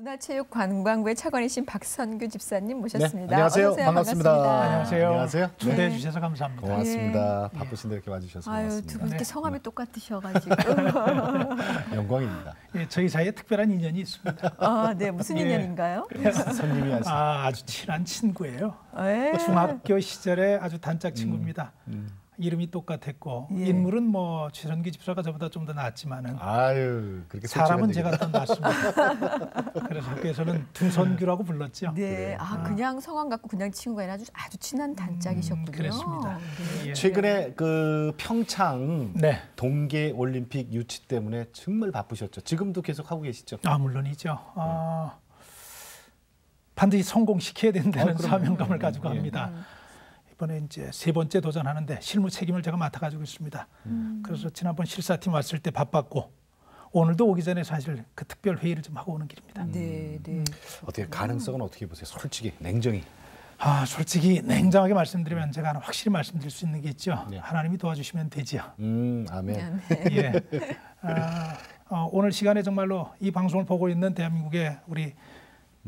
문화체육관광부의 차관이신 박선규 집사님 모셨습니다. 네, 안녕하세요. 어서 오세요. 반갑습니다. 안녕하세요. 안녕하세요. 초대해 주셔서 감사합니다. 고맙습니다. 바쁘신데 이렇게 와주셔서 아유, 고맙습니다. 두 분께 성함이 똑같으셔가지고 영광입니다. 예, 저희 사이에 특별한 인연이 있습니다. 아, 네, 무슨 인연인가요? 선님이 하신. 아주 친한 친구예요. 예. 중학교 시절에 아주 단짝 친구입니다. 이름이 똑같았고 예. 인물은 뭐 최선기 집사가 저보다 좀 더 낫지만은 아유, 그렇게 사람은 솔직한 제가 더 낫습니다. 그래서 학교에서는 두선규라고 불렀죠. 네, 아, 그냥 성함 갖고 그냥 친구가 아니라 아주 친한 단짝이셨군요. 그렇습니다. 네. 예. 최근에 그 평창 네. 동계 올림픽 유치 때문에 정말 바쁘셨죠. 지금도 계속 하고 계시죠? 아 물론이죠. 반드시 성공시켜야 된다는 그럼요. 사명감을 가지고 예. 합니다. 이번에 이제 세 번째 도전하는데 실무 책임을 제가 맡아가지고 있습니다. 그래서 지난번 실사팀 왔을 때 바빴고 오늘도 오기 전에 사실 그 특별 회의를 좀 하고 오는 길입니다. 네, 네. 어떻게 가능성은 어떻게 보세요? 솔직히 냉정히. 솔직히 냉정하게 말씀드리면 제가 하나 확실히 말씀드릴 수 있는 게 있죠. 네. 하나님이 도와주시면 되지요. 아멘. 예. 오늘 시간에 정말로 이 방송을 보고 있는 대한민국의 우리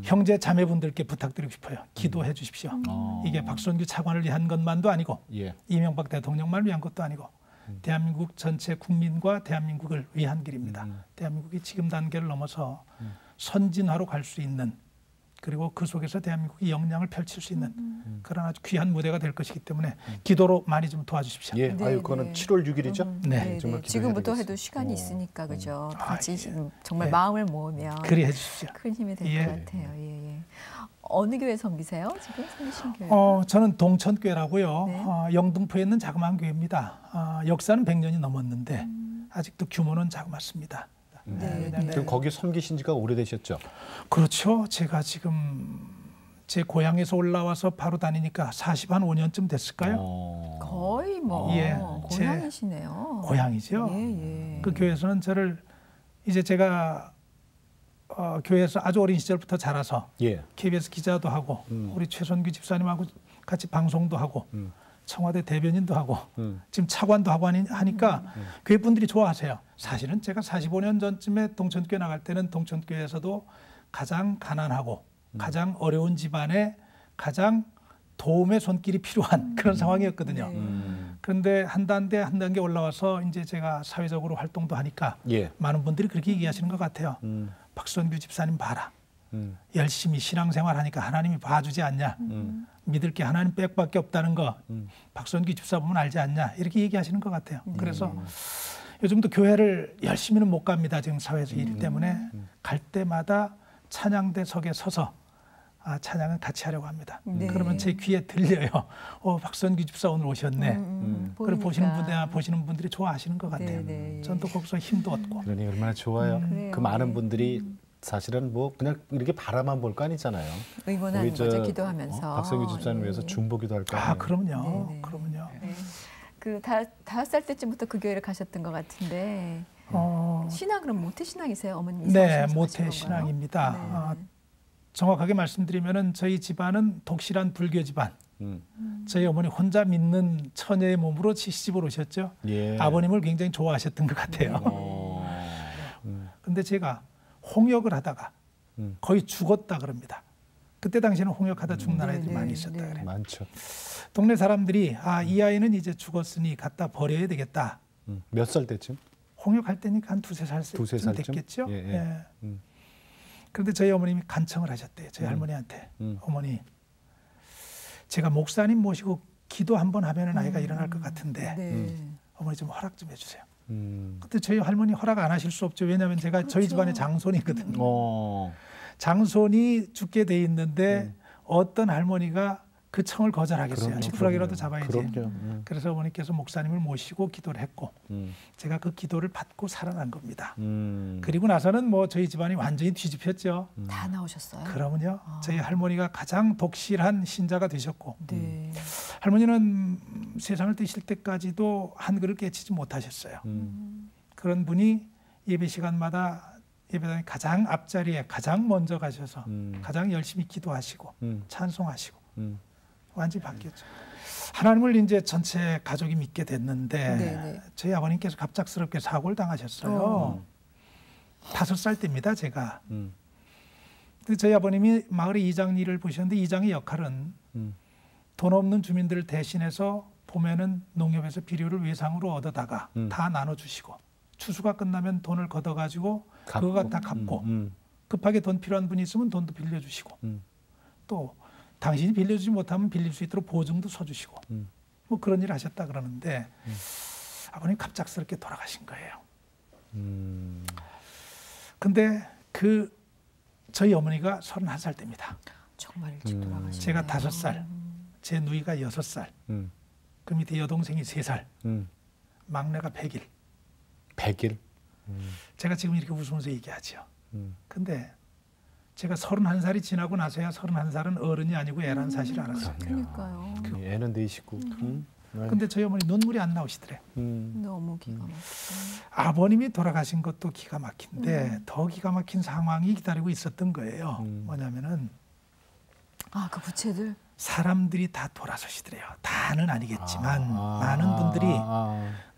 형제 자매분들께 부탁드리고 싶어요. 기도해 주십시오. 이게 박선규 차관을 위한 것만도 아니고 예. 이명박 대통령만 위한 것도 아니고 대한민국 전체 국민과 대한민국을 위한 길입니다. 대한민국이 지금 단계를 넘어서 선진화로 갈 수 있는 그리고 그 속에서 대한민국이 역량을 펼칠 수 있는 그런 아주 귀한 무대가 될 것이기 때문에 기도로 많이 좀 도와주십시오. 예. 네, 아유, 그거는 네. 7월 6일이죠? 네. 정말 네, 지금부터 기도해야 해도 시간이 있으니까 그죠. 같이 예. 정말 네. 마음을 모으면 그리해 주십시오. 큰 힘이 될 것 예. 같아요. 예, 예. 어느 교회 섬기세요? 지금 섬기신 교회? 저는 동천교회라고요. 네. 영등포에 있는 자그마한 교회입니다. 역사는 100년이 넘었는데 아직도 규모는 자그맣습니다. 네, 네. 그럼 거기 섬기신 지가 오래되셨죠? 그렇죠. 제가 지금 제 고향에서 올라와서 바로 다니니까 45년쯤 됐을까요? 거의 뭐 예, 고향이시네요. 고향이죠. 예, 예. 그 교회에서는 저를 이제 제가 교회에서 아주 어린 시절부터 자라서 예. KBS 기자도 하고 우리 최선규 집사님하고 같이 방송도 하고 청와대 대변인도 하고 지금 차관도 하고 하니까 교회 분들이 좋아하세요. 사실은 제가 45년 전쯤에 동천교회 나갈 때는 동천교회에서도 가장 가난하고 가장 어려운 집안에 가장 도움의 손길이 필요한 그런 상황이었거든요. 그런데 한 단계 올라와서 이제 제가 사회적으로 활동도 하니까 예. 많은 분들이 그렇게 얘기하시는 것 같아요. 박선규 집사님 봐라. 열심히 신앙생활하니까 하나님이 봐주지 않냐. 믿을 게 하나님 빽밖에 없다는 거 박선규 집사 보면 알지 않냐. 이렇게 얘기하시는 것 같아요. 그래서 요즘도 교회를 열심히는 못 갑니다. 지금 사회에서 일 때문에 갈 때마다 찬양대석에 서서 찬양은 같이 하려고 합니다. 네. 그러면 제 귀에 들려요. 박선규 집사 오늘 오셨네. 그걸 보시는 분들이 좋아하시는 것 같아요. 네. 저는 또 거기서 힘도 얻고. 그러니 얼마나 좋아요. 그래요. 그 많은 분들이 사실은 뭐 그냥 이렇게 바라만 볼 거 아니잖아요. 응원하는 거죠. 기도하면서. 박선규 집사님 위해서 중보기도 할 거 아니에요. 그럼요. 네, 네. 그럼요. 네. 그 5살 때쯤부터 그 교회를 가셨던 것 같은데 신앙은 모태 신앙이세요? 어머님이 네, 말씀하신 모태 건가요? 신앙입니다. 네. 정확하게 말씀드리면은 저희 집안은 독실한 불교 집안. 저희 어머니 혼자 믿는 처녀의 몸으로 시집을 오셨죠. 예. 아버님을 굉장히 좋아하셨던 것 같아요. 근데 제가 홍역을 하다가 거의 죽었다 그럽니다. 그때 당시에는 홍역하다 죽는 아이들이 많이 있었다 그래요. 많죠. 동네 사람들이 이 아이는 이제 죽었으니 갖다 버려야 되겠다. 몇 살 때쯤? 홍역할 때니까 한 두세 두세 살쯤 살쯤? 됐겠죠. 예, 예. 그런데 저희 어머님이 간청을 하셨대요. 저희 할머니한테. 어머니, 제가 목사님 모시고 기도 한번 하면 아이가 일어날 것 같은데 네. 어머니 좀 허락 좀 해주세요. 그때 저희 할머니 허락 안 하실 수 없죠. 왜냐하면 제가 저희 집안의 장손이거든요. 장손이 죽게 돼 있는데 어떤 할머니가 그 청을 거절하겠어요. 지푸라기라도 잡아야지. 그럼요. 그래서 어머니께서 목사님을 모시고 기도를 했고 제가 그 기도를 받고 살아난 겁니다. 그리고 나서는 뭐 저희 집안이 완전히 뒤집혔죠. 다 나오셨어요? 그러면요. 저희 할머니가 가장 독실한 신자가 되셨고 네. 할머니는 세상을 뜨실 때까지도 한글을 깨치지 못하셨어요. 그런 분이 예배 시간마다 예배당에 가장 앞자리에 가장 먼저 가셔서 가장 열심히 기도하시고 찬송하시고 완전히 바뀌었죠. 하나님을 이제 전체 가족이 믿게 됐는데 네네. 저희 아버님께서 갑작스럽게 사고를 당하셨어요. 5살 때입니다, 제가. 근데 저희 아버님이 마을의 이장 일을 보셨는데 이장의 역할은 돈 없는 주민들을 대신해서 봄에는 농협에서 비료를 외상으로 얻어다가 다 나눠주시고 추수가 끝나면 돈을 걷어가지고 그거 다 갚고 급하게 돈 필요한 분이 있으면 돈도 빌려주시고 또 당신이 빌려주지 못하면 빌릴 수 있도록 보증도 서주시고 뭐 그런 일을 하셨다 그러는데 아버님 갑작스럽게 돌아가신 거예요. 근데 저희 어머니가 31살 때입니다. 정말 일찍 돌아가셨네요. 제가 5살, 제 누이가 6살, 그 밑에 여동생이 3살, 막내가 100일. 100일? 제가 지금 이렇게 웃으면서 얘기하죠. 근데 제가 31살이 지나고 나서야 31살은 어른이 아니고 애라는 사실을 알았어요. 그러니까요. 애는 내 식구. 근데 저희 어머니 눈물이 안 나오시더래요. 너무 기가 막히다. 아버님이 돌아가신 것도 기가 막힌데 더 기가 막힌 상황이 기다리고 있었던 거예요. 뭐냐면은 그 부채들? 사람들이 다 돌아서시더래요. 다는 아니겠지만 많은 분들이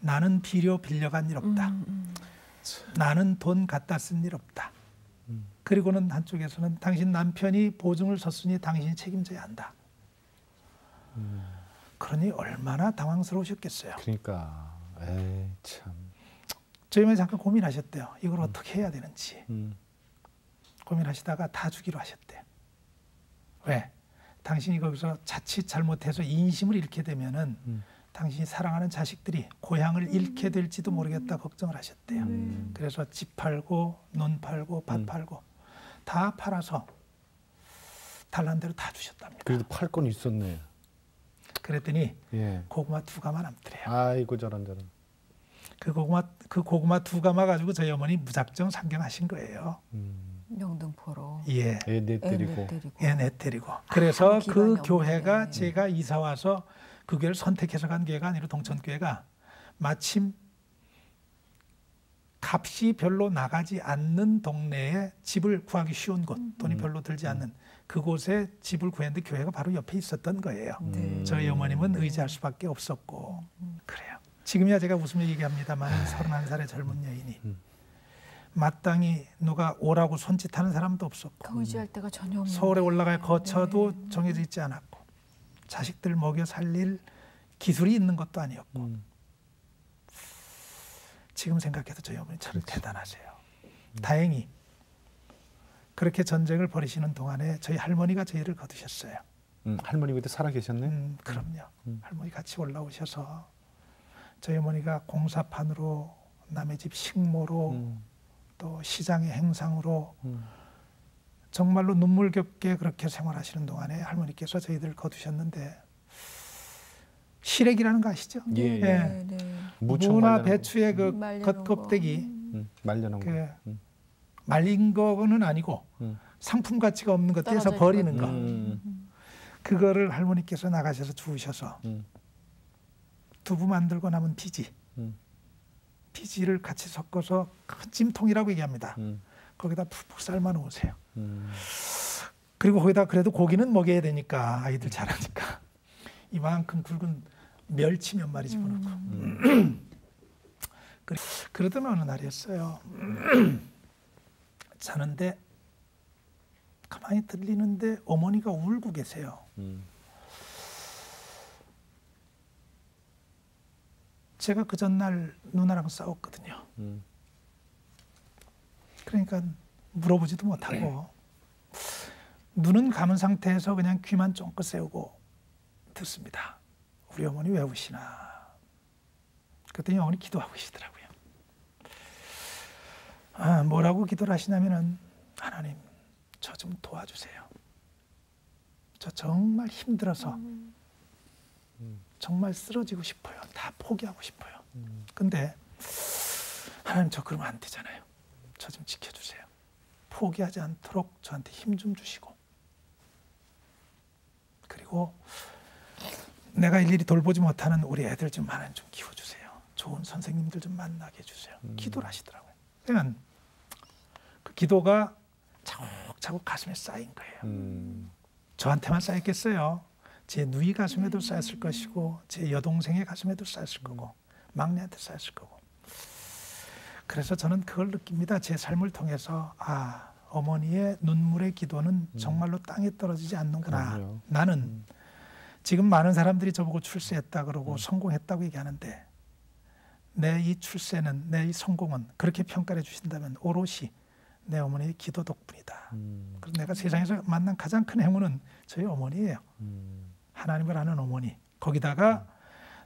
나는 비료 빌려간 일 없다. 나는 돈 갖다 쓴 일 없다. 그리고는 한쪽에서는 당신 남편이 보증을 섰으니 당신이 책임져야 한다. 그러니 얼마나 당황스러우셨겠어요. 그러니까 에이 참. 저희 어머니 잠깐 고민하셨대요. 이걸 어떻게 해야 되는지. 고민하시다가 다 주기로 하셨대요. 왜? 당신이 거기서 자칫 잘못해서 인심을 잃게 되면은 당신이 사랑하는 자식들이 고향을 잃게 될지도 모르겠다 걱정을 하셨대요. 그래서 집 팔고 논 팔고 밭 팔고 다 팔아서 달란 대로 다 주셨답니다. 그래도 팔 건 있었네. 그랬더니 고구마 2가마 남더래요. 아이고 저런. 그 고구마 2가마 가지고 저희 어머니 무작정 상경하신 거예요. 영등포로. 예. 애 내 때리고. 애 내 때리고. 그래서 그 기간이 교회가 없네. 제가 이사 와서 그 교회를 선택해서 간 교회가 아니라 동천교회가 마침 값이 별로 나가지 않는 동네에 집을 구하기 쉬운 곳, 돈이 별로 들지 않는 그곳에 집을 구했는데 교회가 바로 옆에 있었던 거예요. 저희 어머님은 의지할 수밖에 없었고 그래요. 지금이야 제가 웃으며 얘기합니다만 31살의 젊은 여인이 마땅히 누가 오라고 손짓하는 사람도 없었고 의지할 데가 전혀 없는. 서울에 올라갈 거처도 정해져 있지 않았고 자식들 먹여 살릴 기술이 있는 것도 아니었고 지금 생각해도 저희 어머니 참 대단하세요. 다행히 그렇게 전쟁을 벌이시는 동안에 저희 할머니가 저희를 거두셨어요. 할머니 그때 살아 계셨네? 그럼요. 할머니 같이 올라오셔서 저희 어머니가 공사판으로 남의 집 식모로 또 시장의 행상으로 정말로 눈물겹게 그렇게 생활하시는 동안에 할머니께서 저희들을 거두셨는데 시래기라는 거 아시죠? 네. 무나 배추의 그 말려놓은 겉껍데기 말려놓은 거. 말린 거는 아니고 상품 가치가 없는 것 떼서 떨어져 버리는 있는 거. 그거를 할머니께서 나가셔서 주우셔서 두부 만들고 남은 피지를 같이 섞어서 큰 찜통이라고 얘기합니다. 거기다 푹푹 삶아 놓으세요. 그리고 거기다 그래도 고기는 먹여야 되니까 아이들 잘하니까 이만큼 굵은 멸치 몇 마리 집어넣고 그러던 어느 날이었어요. 자는데 가만히 들리는데 어머니가 울고 계세요. 제가 그 전날 누나랑 싸웠거든요. 그러니까 물어보지도 못하고 눈은 감은 상태에서 그냥 귀만 쫑긋 세우고 듣습니다. 우리 어머니 왜 우시나. 그랬더니 어머니 기도하고 계시더라고요. 뭐라고 기도를 하시냐면은 하나님 저 좀 도와주세요. 저 정말 힘들어서 정말 쓰러지고 싶어요. 다 포기하고 싶어요. 근데 하나님 저 그러면 안 되잖아요. 저 좀 지켜주세요. 포기하지 않도록 저한테 힘 좀 주시고 그리고 내가 일일이 돌보지 못하는 우리 애들 좀 하나님 좀 키워주세요. 좋은 선생님들 좀 만나게 해주세요. 기도를 하시더라고요. 그러니까 그 기도가 차곡차곡 가슴에 쌓인 거예요. 저한테만 쌓였겠어요. 제 누이 가슴에도 쌓였을 것이고 제 여동생의 가슴에도 쌓였을 거고 막내한테 쌓였을 거고 그래서 저는 그걸 느낍니다. 제 삶을 통해서 어머니의 눈물의 기도는 정말로 땅에 떨어지지 않는구나. 그럼요. 나는 지금 많은 사람들이 저보고 출세했다 그러고 성공했다고 얘기하는데 내 이 출세는, 내 이 성공은 그렇게 평가해 주신다면 오롯이 내 어머니의 기도 덕분이다. 그래서 내가 세상에서 만난 가장 큰 행운은 저희 어머니예요. 하나님을 아는 어머니. 거기다가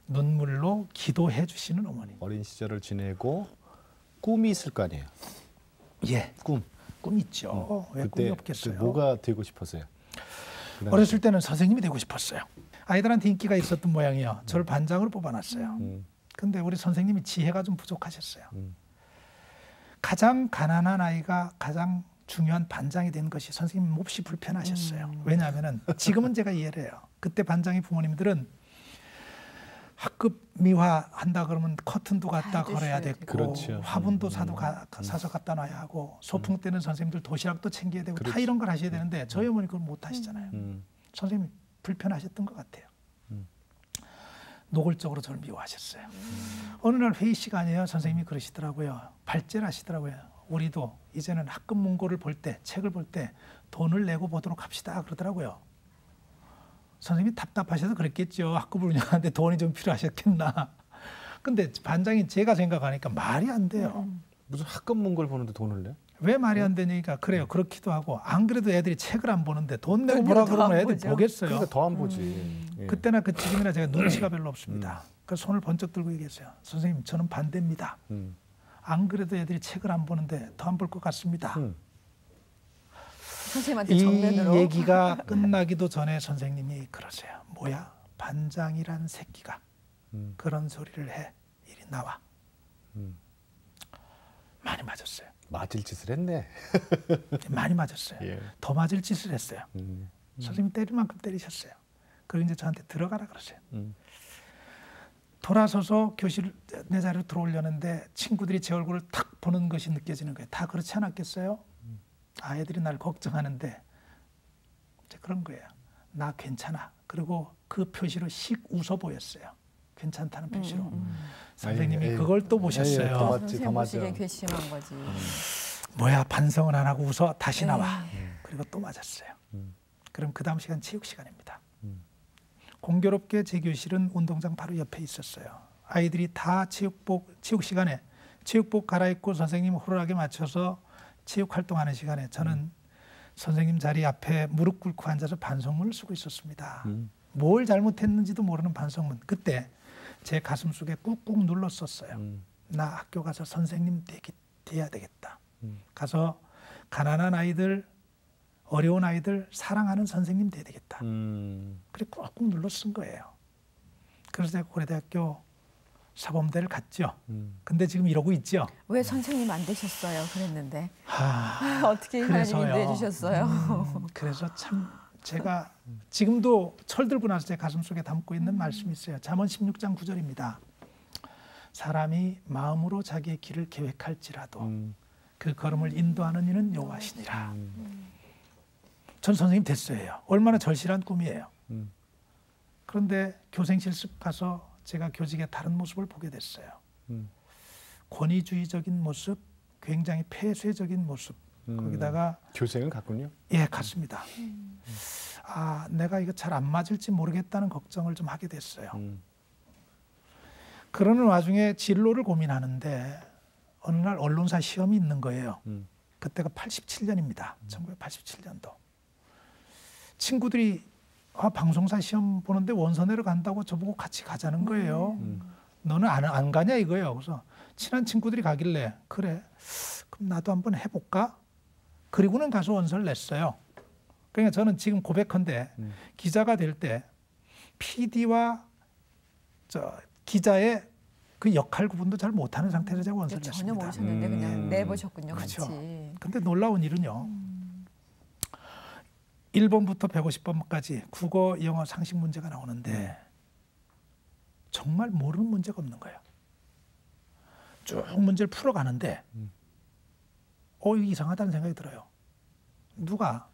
눈물로 기도해 주시는 어머니. 어린 시절을 지내고 꿈이 있을 거 아니에요. 예. 꿈. 꿈 있죠. 왜 꿈이 없겠어요? 뭐가 되고 싶었어요? 어렸을 때는 선생님이 되고 싶었어요. 아이들한테 인기가 있었던 모양이요. 저를 반장으로 뽑아놨어요. 근데 우리 선생님이 지혜가 좀 부족하셨어요. 가장 가난한 아이가 가장 중요한 반장이 된 것이 선생님 몹시 불편하셨어요. 왜냐하면 지금은 제가 이해를 해요. 그때 반장의 부모님들은 학급 미화 한다 그러면 커튼도 갖다 걸어야 됐고 그렇죠. 화분도 사서 갖다 놔야 하고 소풍 때는 선생님들 도시락도 챙겨야 되고 다 이런 걸 하셔야 되는데 저희 어머니 그걸 못 하시잖아요. 선생님이 불편하셨던 것 같아요. 노골적으로 저를 미워하셨어요. 어느 날 회의 시간이에요. 선생님이 그러시더라고요. 발제를 하시더라고요. 우리도 이제는 학급 문고를 볼 때, 책을 볼 때 돈을 내고 보도록 합시다 그러더라고요. 선생님이 답답하셔서 그랬겠죠. 학급을 운영하는데 돈이 좀 필요하셨겠나. 근데 반장이 제가 생각하니까 말이 안 돼요. 무슨 학급 문고를 보는데 돈을 내? 왜 말이 안 되니까 그래요. 그렇기도 하고 안 그래도 애들이 책을 안 보는데 돈 내고 보라 그러면 애들 보겠어요. 그러니까 더 안 보지. 예. 그때나 지금이나 제가 눈치가 별로 없습니다. 그래서 손을 번쩍 들고 얘기했어요. 선생님 저는 반대입니다. 안 그래도 애들이 책을 안 보는데 더 안 볼 것 같습니다. 선생님한테 정면으로. 이 얘기가 끝나기도 전에 선생님이 그러세요. 뭐야 반장이란 새끼가 그런 소리를 해. 이리 나와. 많이 맞았어요. 맞을 짓을 했네. 많이 맞았어요. 예. 더 맞을 짓을 했어요. 선생님 때릴 만큼 때리셨어요. 그리고 이제 저한테 들어가라 그러세요. 돌아서서 교실 내 자리로 들어오려는데 친구들이 제 얼굴을 탁 보는 것이 느껴지는 거예요. 다 그렇지 않았겠어요? 아이들이 날 걱정하는데 이제 그런 거예요. 나 괜찮아. 그리고 그 표시로 씩 웃어 보였어요. 괜찮다는 표시로. 선생님이 그걸 또 보셨어요. 더 맞지, 선생님 보시기에 괘씸한 거지. 뭐야 반성은 안 하고 웃어 다시 나와. 그리고 또 맞았어요. 그럼 그 다음 시간 체육 시간입니다. 공교롭게 제 교실은 운동장 바로 옆에 있었어요. 아이들이 다 체육 시간에 체육복 갈아입고 선생님 호루라기 맞춰서 체육 활동하는 시간에 저는 선생님 자리 앞에 무릎 꿇고 앉아서 반성문을 쓰고 있었습니다. 뭘 잘못했는지도 모르는 반성문. 그때 제 가슴 속에 꾹꾹 눌렀었어요. 나 학교 가서 선생님 돼야 되겠다. 가서 가난한 아이들, 어려운 아이들 사랑하는 선생님 돼야 되겠다. 그래 꾹꾹 눌러 쓴 거예요. 그래서 제가 고려대학교 사범대를 갔죠. 근데 지금 이러고 있죠. 왜 선생님 안 되셨어요? 그랬는데. 어떻게 하나님이 내주셨어요? 그래서 참 제가 지금도 철들고 나서 제 가슴속에 담고 있는 말씀이 있어요. 잠언 16장 9절입니다. 사람이 마음으로 자기의 길을 계획할지라도 그 걸음을 인도하는 이는 여호와시니라. 전 선생님 됐어요. 얼마나 절실한 꿈이에요. 그런데 교생 실습 가서 제가 교직의 다른 모습을 보게 됐어요. 권위주의적인 모습, 굉장히 폐쇄적인 모습. 거기다가 교생은 갔군요. 예, 갔습니다. 아, 내가 이거 잘 안 맞을지 모르겠다는 걱정을 좀 하게 됐어요. 그러는 와중에 진로를 고민하는데 어느 날 언론사 시험이 있는 거예요. 그때가 87년입니다. 1987년도. 친구들이 방송사 시험 보는데 원서내러 간다고 저보고 같이 가자는 거예요. 너는 안 가냐 이거예요. 그래서 친한 친구들이 가길래 그래, 그럼 나도 한번 해볼까? 그리고는 가서 원서를 냈어요. 그러니까 저는 지금 고백한데 기자가 될 때 PD와 기자의 그 역할 구분도 잘 못하는 상태에서 제가 원서를 냈습니다. 전혀 모르셨는데 그냥 내보셨군요. 그렇죠. 같이. 근데 놀라운 일은요. 1번부터 150번까지 국어, 영어, 상식 문제가 나오는데 정말 모르는 문제가 없는 거예요. 쭉 문제를 풀어가는데 이거 이상하다는 생각이 들어요. 누가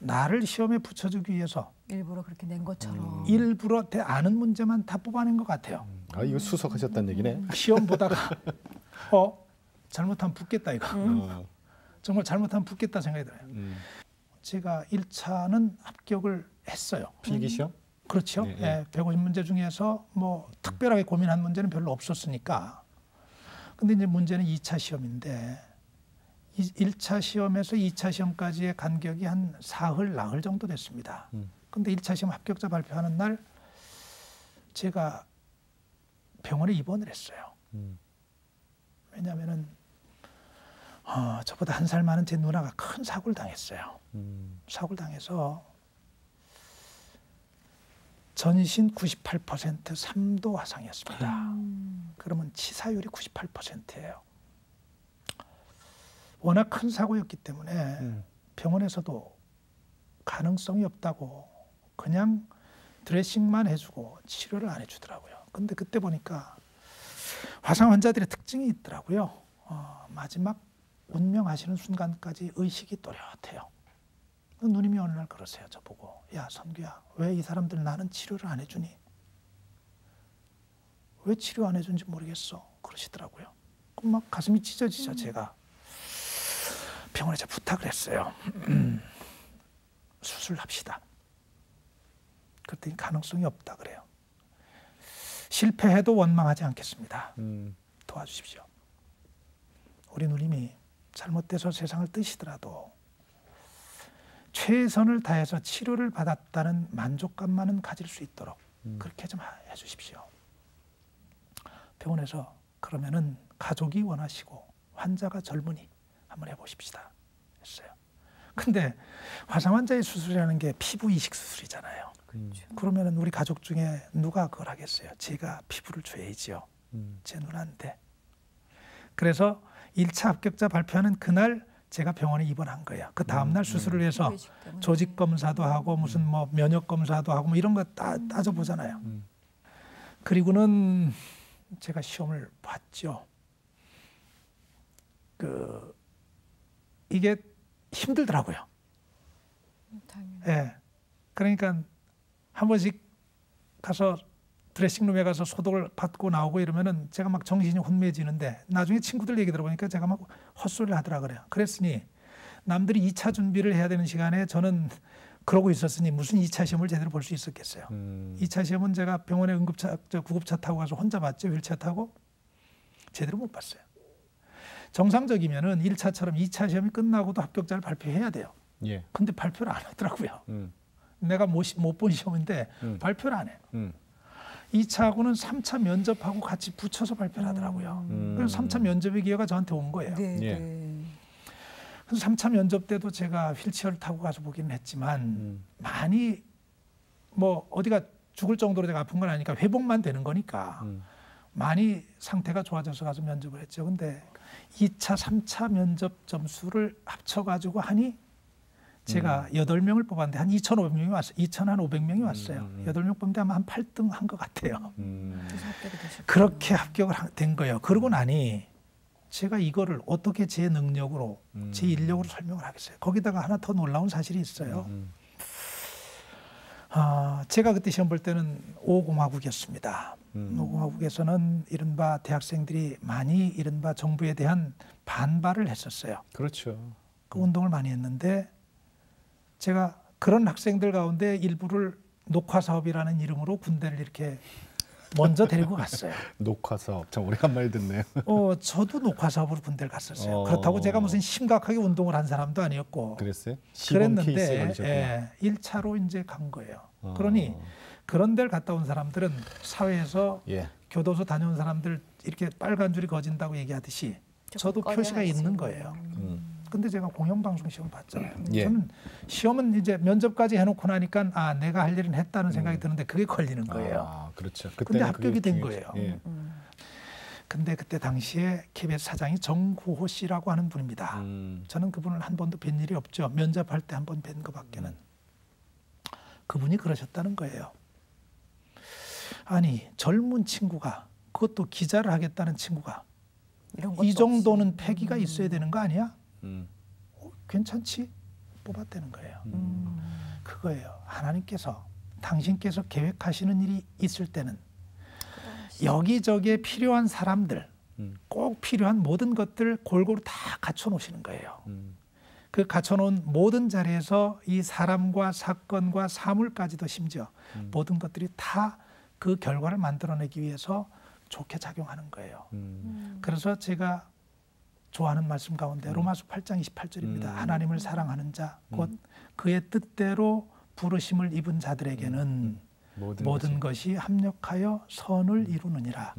나를 시험에 붙여주기 위해서 일부러 그렇게 낸 것처럼. 일부러 아는 문제만 다 뽑아낸 것 같아요. 아, 이거 수석하셨다는 얘기네. 시험 보다가 잘못하면 붙겠다 이거. 정말 잘못하면 붙겠다 생각이 들어요. 제가 1차는 합격을 했어요. 필기시험? 그렇죠. 예, 예. 예, 150문제 중에서 뭐 특별하게 고민한 문제는 별로 없었으니까. 근데 이제 문제는 2차 시험인데 1차 시험에서 2차 시험까지의 간격이 한 사흘, 나흘 정도 됐습니다. 근데 1차 시험 합격자 발표하는 날 제가 병원에 입원을 했어요. 왜냐하면은 저보다 한 살 많은 제 누나가 큰 사고를 당했어요. 사고를 당해서 전신 98% 3도 화상이었습니다. 그러면 치사율이 98%예요. 워낙 큰 사고였기 때문에 병원에서도 가능성이 없다고 그냥 드레싱만 해주고 치료를 안 해주더라고요. 근데 그때 보니까 화상 환자들의 특징이 있더라고요. 마지막 운명하시는 순간까지 의식이 또렷해요. 누님이 어느 날 그러세요. 저보고 야 선규야 왜 이 사람들 나는 치료를 안 해주니? 왜 치료 안 해준지 모르겠어. 그러시더라고요. 그럼 막 가슴이 찢어지죠. 제가 병원에 제가 부탁을 했어요. 수술합시다. 그랬더니 가능성이 없다 그래요. 실패해도 원망하지 않겠습니다. 도와주십시오. 우리 누님이 잘못돼서 세상을 뜨시더라도 최선을 다해서 치료를 받았다는 만족감만은 가질 수 있도록 그렇게 좀 해주십시오. 병원에서 그러면은 가족이 원하시고 환자가 젊으니 한번 해보십시다 했어요. 근데 화상 환자의 수술이라는 게 피부 이식 수술이잖아요. 그렇죠. 그러면은 우리 가족 중에 누가 그걸 하겠어요? 제가 피부를 줘야지요. 제 누나인데. 그래서 1차 합격자 발표하는 그날 제가 병원에 입원한 거예요. 그 다음날 수술을 해서 조직 검사도 하고 무슨 뭐 면역 검사도 하고 뭐 이런 거 따져보잖아요. 그리고는 제가 시험을 봤죠. 이게 힘들더라고요. 당연히. 예. 그러니까 한 번씩 가서 드레싱룸에 가서 소독을 받고 나오고 이러면은 제가 막 정신이 혼미해지는데 나중에 친구들 얘기 들어보니까 제가 막 헛소리를 하더라 그래요. 그랬으니 남들이 2차 준비를 해야 되는 시간에 저는 그러고 있었으니 무슨 2차 시험을 제대로 볼 수 있었겠어요. 2차 시험은 제가 병원에 구급차 타고 가서 혼자 봤죠. 휠체어 타고. 제대로 못 봤어요. 정상적이면은 1차처럼 2차 시험이 끝나고도 합격자를 발표해야 돼요. 예. 근데 발표를 안 하더라고요. 내가 못 본 시험인데 발표를 안 해요. 2차하고는 3차 면접하고 같이 붙여서 발표를 하더라고요. 그래서 3차 면접의 기회가 저한테 온 거예요. 네, 예. 네. 그래서 3차 면접 때도 제가 휠체어를 타고 가서 보기는 했지만 많이 뭐 어디가 죽을 정도로 제가 아픈 건 아니니까 회복만 되는 거니까 많이 상태가 좋아져서 가서 면접을 했죠. 근데 2차, 3차 면접 점수를 합쳐가지고 하니 제가 8명을 뽑았는데 한 2,500명이 왔어요. 2,500명이 왔어요. 8명 뽑는데 아마 한 8등 한 것 같아요. 그래서 합격이 되셨군요. 그렇게 합격을 된 거예요. 그러고 나니 제가 이거를 어떻게 제 능력으로, 제 인력으로 설명을 하겠어요. 거기다가 하나 더 놀라운 사실이 있어요. 제가 그때 시험 볼 때는 5공화국이었습니다. 5공화국에서는 이른바 대학생들이 많이 이른바 정부에 대한 반발을 했었어요. 그렇죠. 그 운동을 많이 했는데 제가 그런 학생들 가운데 일부를 녹화사업이라는 이름으로 군대를 이렇게 먼저 데리고 갔어요. 녹화사업 참 오래간만에 듣네요. 저도 녹화사업으로 군대를 갔었어요. 그렇다고 제가 무슨 심각하게 운동을 한 사람도 아니었고 그랬어요? 시범 케이스에 그랬는데 걸리셨구나. 1차로 이제 간 거예요. 그러니 그런 데를 갔다 온 사람들은 사회에서 예. 교도소 다녀온 사람들 이렇게 빨간 줄이 거진다고 얘기하듯이 저도 표시가 있는 거예요. 근데 제가 공영방송 시험 봤잖아요. 예. 저는 시험은 이제 면접까지 해놓고 나니까 내가 할 일은 했다는 생각이 드는데 그게 걸리는 거예요. 그렇죠. 근데 합격이 된 중요하죠. 거예요. 예. 근데 그때 당시에 KBS 사장이 정구호 씨라고 하는 분입니다. 저는 그분을 한 번도 뵌 일이 없죠. 면접할 때 한 번 뵌 것밖에는. 그분이 그러셨다는 거예요. 아니 젊은 친구가 그것도 기자를 하겠다는 친구가 이런 것도 이 정도는 없이. 패기가 있어야 되는 거 아니야? 괜찮지? 뽑았다는 거예요. 그거예요. 하나님께서 당신께서 계획하시는 일이 있을 때는 여기저기에 필요한 사람들 꼭 필요한 모든 것들 골고루 다 갖춰 놓으시는 거예요. 그 갖춰놓은 모든 자리에서 이 사람과 사건과 사물까지도 심지어 모든 것들이 다 그 결과를 만들어내기 위해서 좋게 작용하는 거예요. 그래서 제가 좋아하는 말씀 가운데 로마서 8장 28절입니다. 하나님을 사랑하는 자, 곧 그의 뜻대로 부르심을 입은 자들에게는 모든 것이 합력하여 선을 이루느니라.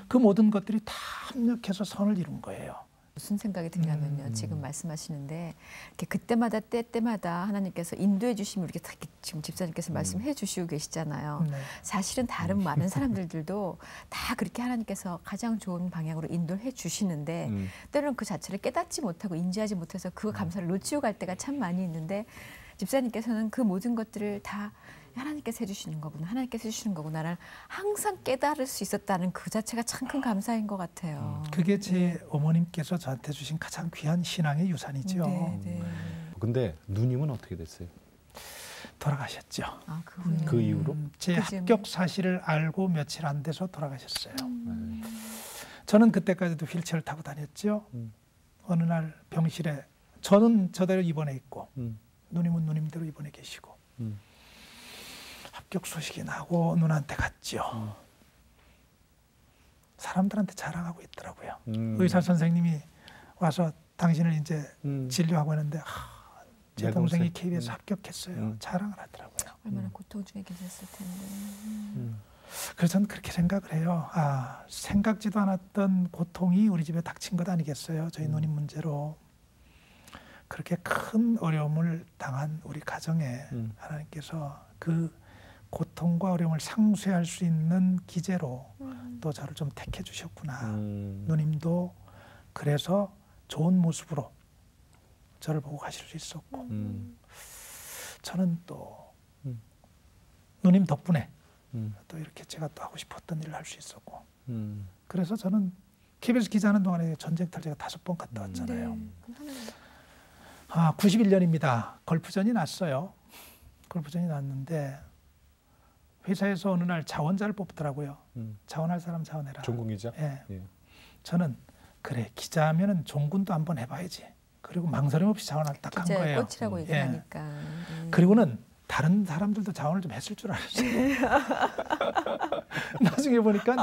그 모든 것들이 다 합력해서 선을 이룬 거예요. 무슨 생각이 드냐면요. 지금 말씀하시는데 이렇게 그때마다 때때마다 하나님께서 인도해 주시면 이렇게 지금 집사님께서 말씀해 주시고 계시잖아요. 사실은 다른 많은 사람들도 다 그렇게 하나님께서 가장 좋은 방향으로 인도해 주시는데 때로는 그 자체를 깨닫지 못하고 인지하지 못해서 그 감사를 놓치고 갈 때가 참 많이 있는데 집사님께서는 그 모든 것들을 다 하나님께서 해주시는 거구나, 하나님께서 해주시는 거구나를 항상 깨달을 수 있었다는 그 자체가 참 큰 감사인 것 같아요. 그게 제 어머님께서 저한테 주신 가장 귀한 신앙의 유산이죠. 근데 누님은 어떻게 됐어요? 돌아가셨죠. 아, 그 이후로? 제 합격 사실을 알고 며칠 안 돼서 돌아가셨어요. 저는 그때까지도 휠체어를 타고 다녔죠. 어느 날 병실에 저는 저대로 입원해 있고 누님은 누님대로 입원해 계시고 합격 소식이 나고 누나한테 갔죠. 사람들한테 자랑하고 있더라고요. 의사 선생님이 와서 당신을 이제 진료하고 있는데 제 동생이 KBS 합격했어요. 자랑을 하더라고요. 얼마나 고통 중에 계셨을 텐데. 그래서 저는 그렇게 생각을 해요. 생각지도 않았던 고통이 우리 집에 닥친 것 아니겠어요. 저희 누님 문제로. 그렇게 큰 어려움을 당한 우리 가정에 하나님께서 그 고통과 어려움을 상쇄할 수 있는 기제로 또 저를 좀 택해 주셨구나. 누님도 그래서 좋은 모습으로 저를 보고 가실 수 있었고 저는 또 누님 덕분에 또 이렇게 제가 또 하고 싶었던 일을 할 수 있었고 그래서 저는 KBS 기자하는 동안에 전쟁터를 제가 5번 갔다 왔잖아요. 91년입니다. 걸프전이 났어요. 걸프전이 났는데 회사에서 어느 날 자원자를 뽑더라고요. 자원할 사람 자원해라. 종군기자? 예. 저는 그래 기자하면은 종군도 한번 해봐야지. 그리고 망설임 없이 자원을 딱 한 거예요. 꽃이라고 얘기하니까. 그리고는 다른 사람들도 자원을 좀 했을 줄 알았어요. 나중에 보니까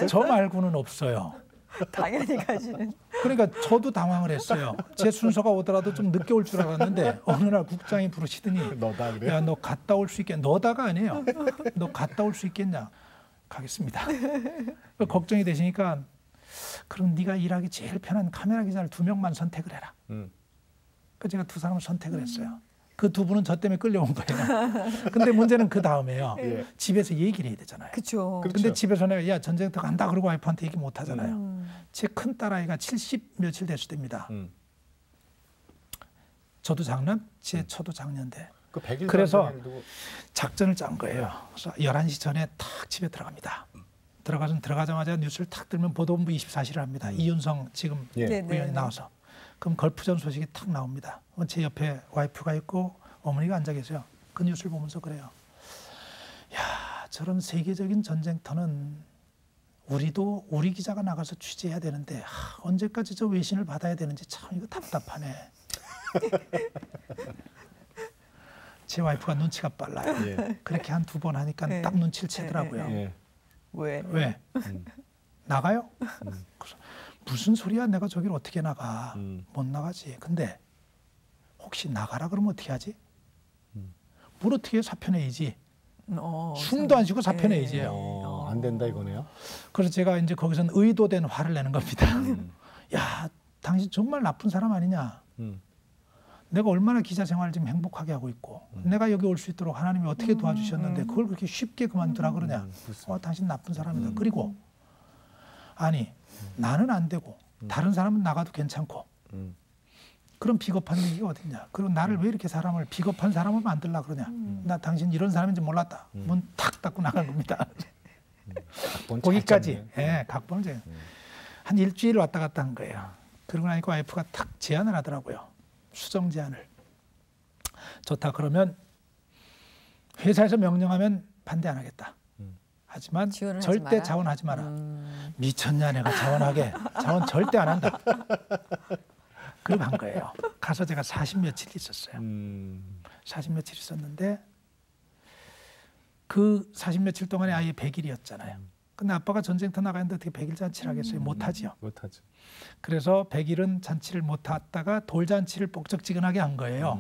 저 말고는 없어요. 당연히 가시는. 그러니까 저도 당황을 했어요. 제 순서가 오더라도 좀 늦게 올 줄 알았는데 어느 날 국장이 부르시더니 너다 그래? 야, 너 갔다 올 수 있겠냐? 너다가 아니에요. 너 갔다 올 수 있겠냐? 가겠습니다. 걱정이 되시니까 그럼 네가 일하기 제일 편한 카메라 기자를 2명만 선택을 해라. 그래서 제가 2사람을 선택을 했어요. 그 2분은 저 때문에 끌려온 거예요. 근데 문제는 그 다음에요. 집에서 얘기를 해야 되잖아요. 그렇죠. 근데 집에서 내가 야 전쟁터 간다 그러고 와이프한테 얘기 못 하잖아요. 제 큰 딸아이가 70 며칠 됐을 때입니다. 저도 작년, 제 처도 작년인데. 그래서 작전을 짠 거예요. 그래서 11시 전에 탁 집에 들어갑니다. 들어가자마자 뉴스를 탁 들면 보도본부 24시를 합니다. 이윤성 지금 의원이 나와서. 그럼 걸프전 소식이 탁 나옵니다. 제 옆에 와이프가 있고 어머니가 앉아 계세요. 그 뉴스를 보면서 그래요. 야, 저런 세계적인 전쟁터는 우리도 우리 기자가 나가서 취재해야 되는데 언제까지 저 외신을 받아야 되는지 참 이거 답답하네. 제 와이프가 눈치가 빨라요. 그렇게 한 2번 하니까 딱 눈치를 채더라고요. 왜? 나가요? 그래서 무슨 소리야? 내가 저기를 어떻게 나가? 못 나가지. 근데 혹시 나가라 그러면 어떻게 하지? 뭘 어떻게 해? 사표 내야지. 숨도 안 쉬고 사표 내야지요. 안 된다 이거네요. 그래서 제가 이제 거기서는 의도된 화를 내는 겁니다. 야, 당신 정말 나쁜 사람 아니냐? 내가 얼마나 기자 생활을 지금 행복하게 하고 있고 내가 여기 올 수 있도록 하나님이 어떻게 도와주셨는데 그걸 그렇게 쉽게 그만두라 그러냐? 당신 나쁜 사람이다. 그리고 아니 나는 안 되고 다른 사람은 나가도 괜찮고 그런 비겁한 얘기가 어딨냐. 그리고 나를 왜 이렇게 사람을 비겁한 사람을 만들려고 그러냐. 나 당신 이런 사람인지 몰랐다. 문 탁 닫고 나간 겁니다. 거기까지. 각본을 제가 한 일주일 왔다 갔다 한 거예요. 그러고 나니까 와이프가 탁 제안을 하더라고요. 수정 제안을. 좋다. 그러면 회사에서 명령하면 반대 안 하겠다. 하지만 지원을 절대 하지 마라. 자원하지 마라. 미쳤냐 내가 자원하게. 자원 절대 안 한다. 그리고 한 거예요. 가서 제가 40며칠 있었어요. 40며칠 있었는데 그 40며칠 동안에 아예 100일이었잖아요. 근데 아빠가 전쟁터 나가는데 어떻게 100일 잔치를 하겠어요? 못하지요. 못하죠. 그래서 100일은 잔치를 못했다가 돌잔치를 뻑적지근하게 한 거예요.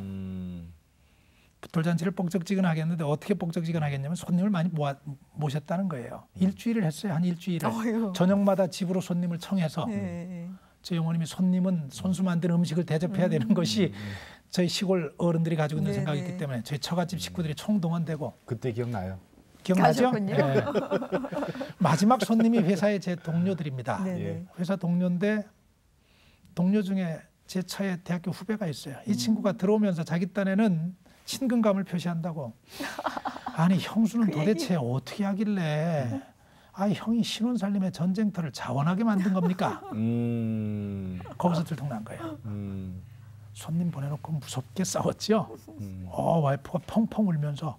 돌잔치를 뻑적지근하게 했는데 어떻게 뻑적지근하게 했냐면 손님을 많이 모셨다는 거예요. 일주일을 했어요. 한 일주일을. 어휴. 저녁마다 집으로 손님을 청해서 저희 어머님이 손님은 손수 만든 음식을 대접해야 되는 것이 저희 시골 어른들이 가지고 있는 생각이기 때문에 저희 처갓집 식구들이 총동원되고. 그때 기억나요? 기억나죠? 가셨군요. 네. 마지막 손님이 회사의 제 동료들입니다. 네네. 회사 동료인데 동료 중에 제 차에 대학교 후배가 있어요. 이 친구가 들어오면서 자기 딴에는 친근감을 표시한다고. 아니 형수는 도대체 어떻게 하길래 형이 신혼살림의 전쟁터를 자원하게 만든 겁니까? 거기서 들통난 거예요. 손님 보내놓고 무섭게 싸웠죠. 와이프가 펑펑 울면서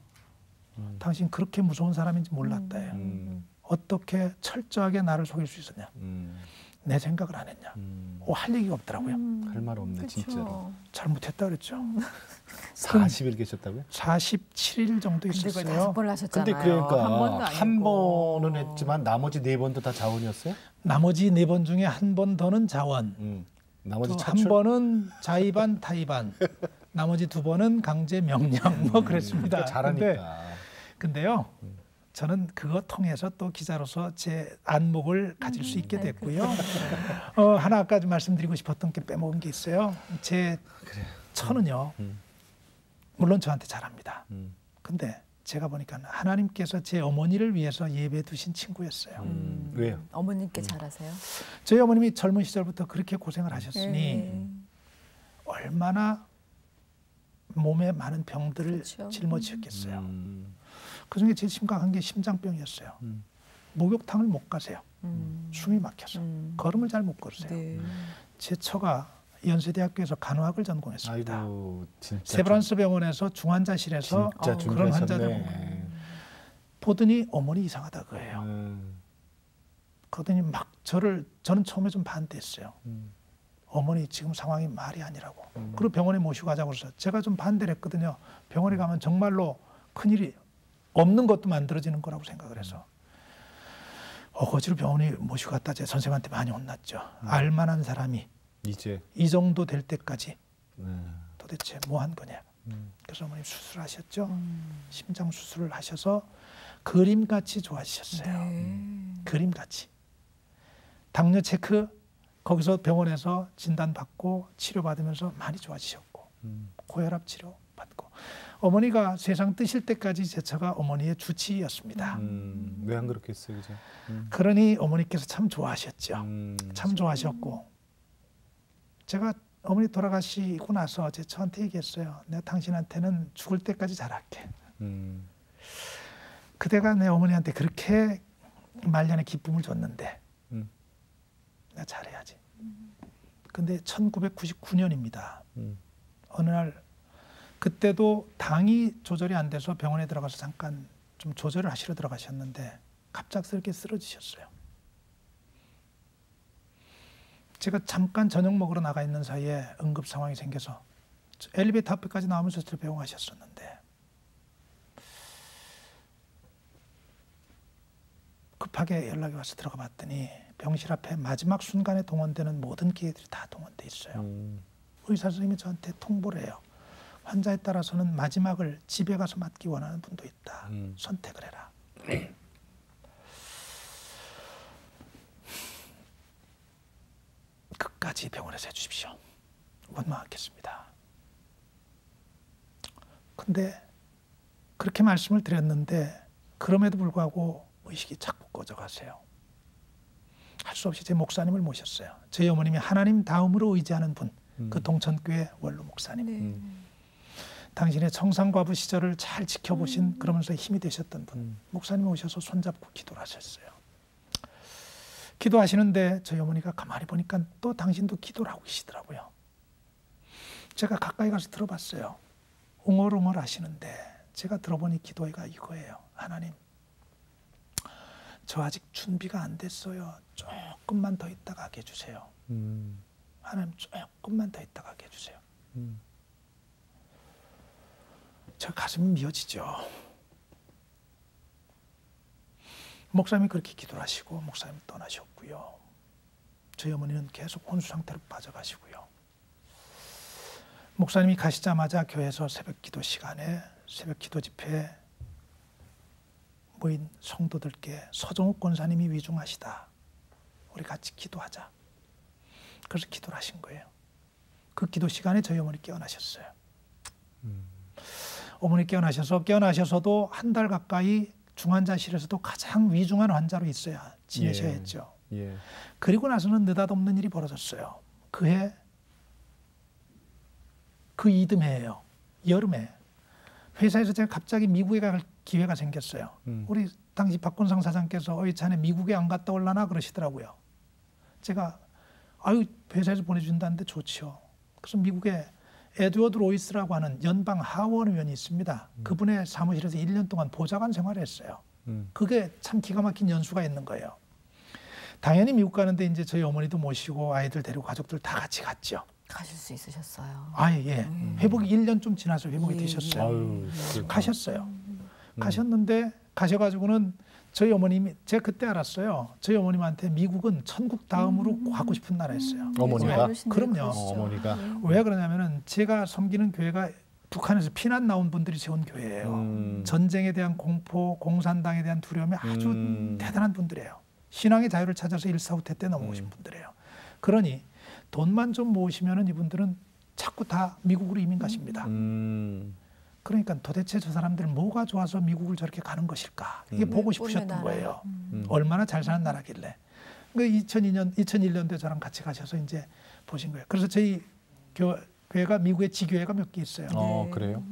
당신 그렇게 무서운 사람인지 몰랐다요. 어떻게 철저하게 나를 속일 수 있었냐. 내 생각을 안 했냐. 할 얘기가 없더라고요. 할 말 없네. 그쵸. 진짜로. 잘못했다 그랬죠. 40일 계셨다고요? 47일 정도 근데 그걸 있었어요. 5번 하셨잖아요. 근데 그러니까 한 번도 아니고. 한 번은 했지만 나머지 4번도 다 자원이었어요? 나머지 4번 중에 한 번 더는 자원. 나머지 또 차출? 한 번은 자의반 타의반. 나머지 2번은 강제 명령 뭐 그랬습니다. 잘하니까. 근데요. 저는 그거 통해서 또 기자로서 제 안목을 가질 수 있게 됐고요. 하나 아까 좀 말씀드리고 싶었던 게 빼먹은 게 있어요. 제 처는요. 물론 저한테 잘합니다. 근데 제가 보니까 하나님께서 제 어머니를 위해서 예배 두신 친구였어요. 왜요? 어머님께 잘하세요? 저희 어머님이 젊은 시절부터 그렇게 고생을 하셨으니 얼마나 몸에 많은 병들을 그렇죠. 짊어지셨겠어요. 그중에 제일 심각한 게 심장병이었어요. 목욕탕을 못 가세요. 숨이 막혀서. 걸음을 잘 못 걸으세요. 네. 제 처가 연세대학교에서 간호학을 전공했습니다. 아이고 진짜. 세브란스 병원에서 중환자실에서 진짜 그런 환자들 준비하셨네. 보더니 어머니 이상하다 그래요. 그러더니 막 저는 처음에 좀 반대했어요. 어머니 지금 상황이 말이 아니라고. 그리고 병원에 모시고 가자고 해서 제가 좀 반대를 했거든요. 병원에 가면 정말로 큰일이 없는 것도 만들어지는 거라고 생각을 해서 어거지로 병원에 모시고 갔다 제 선생님한테 많이 혼났죠. 알만한 사람이 이제 이 정도 될 때까지 도대체 뭐 한 거냐. 그래서 어머님 수술하셨죠. 심장 수술을 하셔서 그림같이 좋아지셨어요. 그림같이. 당뇨 체크 거기서 병원에서 진단받고 치료받으면서 많이 좋아지셨고 고혈압 치료 받고 어머니가 세상 뜨실 때까지 제 처가 어머니의 주치의였습니다. 왜 안 그렇게 했어요, 그죠? 그러니 어머니께서 참 좋아하셨죠. 참 좋아하셨고 제가 어머니 돌아가시고 나서 제 처한테 얘기했어요. 내가 당신한테는 죽을 때까지 잘할게. 그대가 내 어머니한테 그렇게 말년에 기쁨을 줬는데 내가 잘해야지. 근데 1999년입니다. 어느 날 그때도 당이 조절이 안 돼서 병원에 들어가서 잠깐 좀 조절을 하시러 들어가셨는데 갑작스럽게 쓰러지셨어요. 제가 잠깐 저녁 먹으러 나가 있는 사이에 응급 상황이 생겨서 엘리베이터 앞에까지 나오면서 배웅하셨었는데 급하게 연락이 와서 들어가 봤더니 병실 앞에 마지막 순간에 동원되는 모든 기계들이 다 동원돼 있어요. 의사 선생님이 저한테 통보를 해요. 환자에 따라서는 마지막을 집에 가서 맞기 원하는 분도 있다. 선택을 해라. 끝까지 병원에서 해주십시오. 원망하겠습니다. 근데 그렇게 말씀을 드렸는데 그럼에도 불구하고 의식이 자꾸 꺼져가세요. 할 수 없이 제 목사님을 모셨어요. 저희 어머님이 하나님 다음으로 의지하는 분, 그 동천교회 원로 목사님. 당신의 청산과부 시절을 잘 지켜보신 그러면서 힘이 되셨던 분. 목사님 오셔서 손잡고 기도를 하셨어요. 기도하시는데 저희 어머니가 가만히 보니까 또 당신도 기도를 하고 계시더라고요. 제가 가까이 가서 들어봤어요. 웅얼웅얼 하시는데 제가 들어보니 기도가 이거예요. 하나님, 저 아직 준비가 안 됐어요. 조금만 더 있다가 하게 해주세요. 하나님 조금만 더 있다가 하게 해주세요. 저 가슴이 미어지죠. 목사님이 그렇게 기도를 하시고 목사님이 떠나셨고요. 저희 어머니는 계속 혼수 상태로 빠져가시고요. 목사님이 가시자마자 교회에서 새벽 기도 시간에 새벽 기도 집회에 모인 성도들께 서정욱 권사님이 위중하시다. 우리 같이 기도하자. 그래서 기도를 하신 거예요. 그 기도 시간에 저희 어머니 깨어나셨어요. 어머니 깨어나셔서도 한 달 가까이 중환자실에서도 가장 위중한 환자로 있어야 지내셔야 했죠. 예. 그리고 나서는 느닷없는 일이 벌어졌어요. 그해 그 이듬해예요. 여름에 회사에서 제가 갑자기 미국에 갈 기회가 생겼어요. 우리 당시 박건상 사장께서 어이 자네 미국에 안 갔다 올라나 그러시더라고요. 제가 아유 회사에서 보내준다는데 좋지요. 그래서 미국에 에드워드 로이스라고 하는 연방 하원 의원이 있습니다. 그분의 사무실에서 1년 동안 보좌관 생활을 했어요. 그게 참 기가 막힌 연수가 있는 거예요. 당연히 미국 가는데 이제 저희 어머니도 모시고 아이들 데리고 가족들 다 같이 갔죠. 가실 수 있으셨어요. 예. 회복이 1년 좀 지나서 회복이 되셨어요. 아유, 가셨어요. 가셨는데 가셔가지고는 저희 어머님이 제가 그때 알았어요. 저희 어머님한테 미국은 천국 다음으로 가고 싶은 나라였어요. 어머니가? 그럼요. 어머니가. 왜 그러냐면은 제가 섬기는 교회가 북한에서 피난 나온 분들이 세운 교회예요. 전쟁에 대한 공포, 공산당에 대한 두려움이 아주 대단한 분들이에요. 신앙의 자유를 찾아서 일사후퇴 때 넘어오신 분들이에요. 그러니 돈만 좀 모으시면은 이분들은 자꾸 다 미국으로 이민 가십니다. 그러니까 도대체 저 사람들 뭐가 좋아서 미국을 저렇게 가는 것일까? 이게 보고 싶으셨던 거예요. 얼마나 잘 사는 나라길래. 그 2001년도에 저랑 같이 가셔서 이제 보신 거예요. 그래서 저희 교회가 미국에 지교회가 몇 개 있어요. 그래요?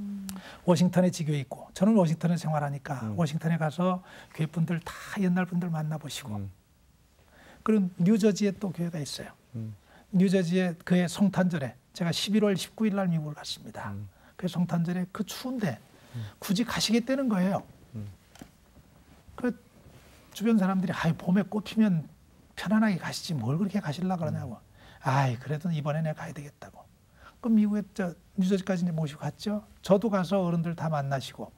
워싱턴에 지교회 있고 저는 워싱턴에 생활하니까 워싱턴에 가서 교회 분들 다 옛날 분들 만나보시고 그리고 뉴저지에 또 교회가 있어요. 뉴저지에 그해 성탄절에 제가 11월 19일 날 미국을 갔습니다. 그 성탄절에 그 추운데 굳이 가시겠다는 거예요. 그 주변 사람들이 봄에 꽃 피면 편안하게 가시지 뭘 그렇게 가시려고 그러냐고. 그래도 이번에 내가 가야 되겠다고. 그럼 미국에 뉴저지까지 이제 모시고 갔죠. 저도 가서 어른들 다 만나시고